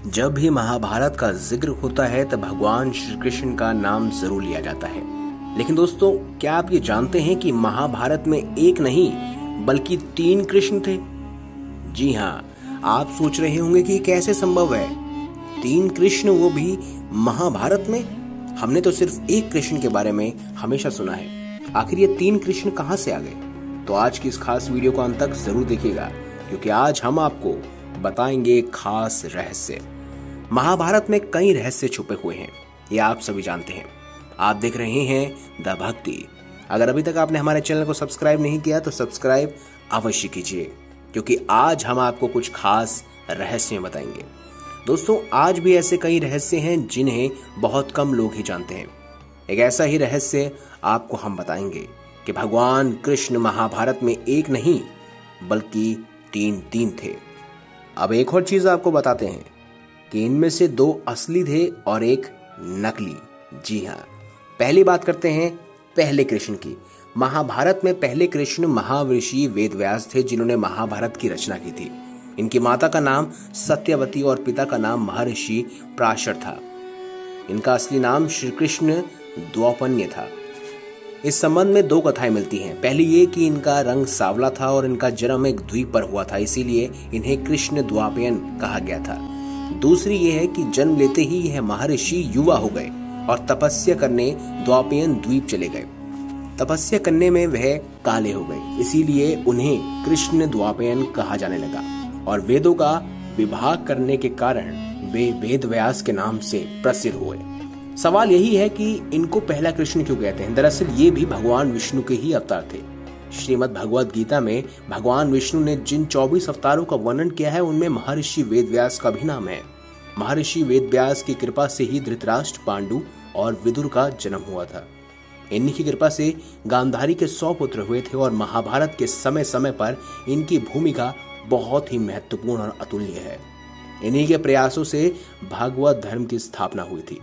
जब भी महाभारत का जिक्र होता है तब भगवान श्री कृष्ण का नाम जरूर लिया जाता है। लेकिन दोस्तों, क्या आप ये जानते हैं कि महाभारत में एक नहीं बल्कि 3 कृष्ण थे? जी हाँ, आप सोच रहे होंगे कि कैसे संभव है 3 कृष्ण, वो भी महाभारत में। हमने तो सिर्फ एक कृष्ण के बारे में हमेशा सुना है। आखिर ये 3 कृष्ण कहां से आ गए? तो आज की इस खास वीडियो को अंत तक जरूर देखिएगा, क्योंकि आज हम आपको बताएंगे एक खास रहस्य। महाभारत में कई रहस्य छुपे हुए हैं, ये आप सभी जानते हैं। आप देख रहे हैं द भक्ति। अगर अभी तक आपने हमारे चैनल को सब्सक्राइब नहीं किया तो सब्सक्राइब अवश्य कीजिए, क्योंकि आज हम आपको कुछ खास रहस्य बताएंगे। दोस्तों, आज भी ऐसे कई रहस्य हैं जिन्हें बहुत कम लोग ही जानते हैं। एक ऐसा ही रहस्य आपको हम बताएंगे कि भगवान कृष्ण महाभारत में एक नहीं बल्कि 3 थे। अब एक और चीज आपको बताते हैं कि इनमें से 2 असली थे और एक नकली। जी हाँ, पहली बात करते हैं पहले कृष्ण की। महाभारत में पहले कृष्ण महाऋषि वेदव्यास थे, जिन्होंने महाभारत की रचना की थी। इनकी माता का नाम सत्यवती और पिता का नाम महर्षि पराशर था। इनका असली नाम श्री कृष्ण द्वौपन्य था। इस संबंध में 2 कथाएं मिलती हैं। पहली ये कि इनका रंग सांवला था और इनका जन्म एक द्वीप पर हुआ था, इसीलिए इन्हें कृष्ण द्वापयन कहा गया था। दूसरी ये है कि जन्म लेते ही यह महर्षि युवा हो गए और तपस्या करने द्वापयन द्वीप चले गए। तपस्या करने में वह काले हो गए, इसीलिए उन्हें कृष्ण द्वापयन कहा जाने लगा। और वेदों का विभाग करने के कारण वे वेदव्यास के नाम से प्रसिद्ध हुए। सवाल यही है कि इनको पहला कृष्ण क्यों कहते हैं? दरअसल ये भी भगवान विष्णु के ही अवतार थे। श्रीमद् भगवद गीता में भगवान विष्णु ने जिन 24 अवतारों का वर्णन किया है, उनमें महर्षि वेदव्यास का भी नाम है। महर्षि वेदव्यास की कृपा से ही धृतराष्ट्र, पांडु और विदुर का जन्म हुआ था। इन्हीं की कृपा से गांधारी के 100 पुत्र हुए थे और महाभारत के समय समय पर इनकी भूमिका बहुत ही महत्वपूर्ण और अतुल्य है। इन्हीं के प्रयासों से भागवत धर्म की स्थापना हुई थी।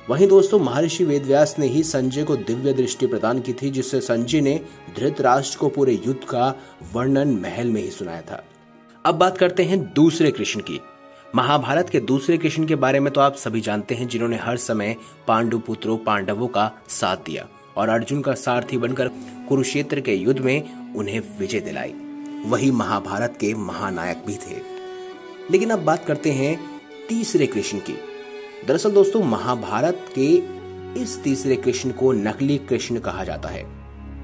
वहीं दोस्तों, महर्षि वेदव्यास ने ही संजय को दिव्य दृष्टि प्रदान की थी, जिससे संजय ने धृतराष्ट्र को पूरे युद्ध का वर्णन महल में ही सुनाया था। अब बात करते हैं दूसरे कृष्ण की। महाभारत के दूसरे कृष्ण के बारे में तो आप सभी जानते हैं, जिन्होंने हर समय पांडु पुत्रों पांडवों का साथ दिया और अर्जुन का सारथी बनकर कुरुक्षेत्र के युद्ध में उन्हें विजय दिलाई। वही महाभारत के महानायक भी थे। लेकिन अब बात करते हैं तीसरे कृष्ण की। दरअसल दोस्तों, महाभारत के इस तीसरे कृष्ण को नकली कृष्ण कहा जाता है।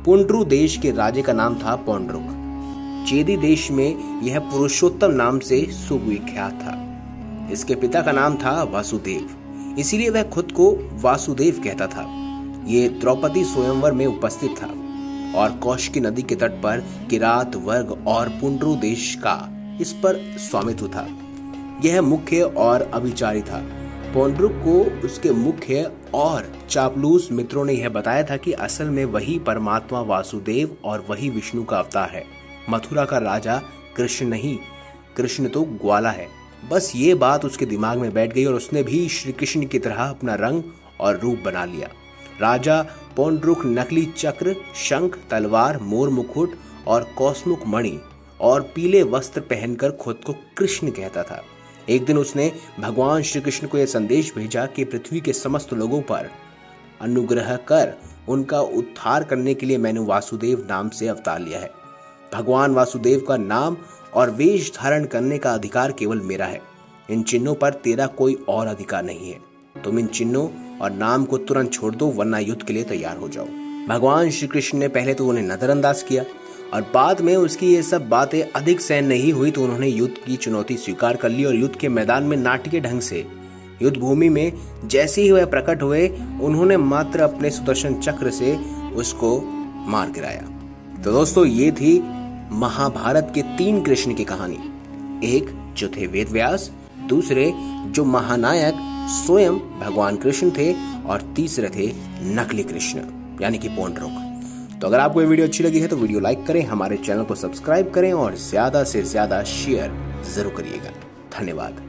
पुंड्रु देश के राजे का नाम था पौंड्रुक। चेदी देश में यह पुरुषोत्तम नाम से सुविख्यात था। इसके पिता का नाम था वासुदेव, इसीलिए वह खुद को वासुदेव कहता था। ये द्रौपदी स्वयंवर में उपस्थित था और कौशिकी नदी के तट पर किरात वर्ग और पुंड्रु देश का इस पर स्वामित्व था। यह मुख्य और अभिचारी था। पौंड्रुक को उसके मुख्य और चापलूस मित्रों ने यह बताया था कि असल में वही परमात्मा वासुदेव और वही विष्णु का अवतार है। मथुरा का राजा कृष्ण नहीं, कृष्ण तो ग्वाला है। बस ये बात उसके दिमाग में बैठ गई और उसने भी श्री कृष्ण की तरह अपना रंग और रूप बना लिया। राजा पौंड्रुक नकली चक्र, शंख, तलवार, मोर मुकुट और कौसमुख मणि और पीले वस्त्र पहनकर खुद को कृष्ण कहता था। एक दिन उसने भगवान श्री कृष्ण को यह संदेश भेजा कि पृथ्वी के समस्त लोगों पर अनुग्रह कर उनका उद्धार करने के लिए मैंने वासुदेव नाम से अवतार लिया है। भगवान वासुदेव का नाम और वेश धारण करने का अधिकार केवल मेरा है। इन चिन्हों पर तेरा कोई और अधिकार नहीं है। तुम इन चिन्हों और नाम को तुरंत छोड़ दो, वरना युद्ध के लिए तैयार हो जाओ। भगवान श्री कृष्ण ने पहले तो उन्हें नजरअंदाज किया और बाद में उसकी ये सब बातें अधिक सहन नहीं हुई तो उन्होंने युद्ध की चुनौती स्वीकार कर ली और युद्ध के मैदान में नाटकीय ढंग से युद्ध भूमि में जैसे ही वह प्रकट हुए, उन्होंने मात्र अपने सुदर्शन चक्र से उसको मार गिराया। तो दोस्तों, ये थी महाभारत के 3 कृष्ण की कहानी। एक जो थे वेदव्यास, दूसरे जो महानायक स्वयं भगवान कृष्ण थे और तीसरे थे नकली कृष्ण यानी कि पौंड्रुक। तो अगर आपको ये वीडियो अच्छी लगी है तो वीडियो लाइक करें, हमारे चैनल को सब्सक्राइब करें और ज्यादा से ज्यादा शेयर जरूर करिएगा। धन्यवाद।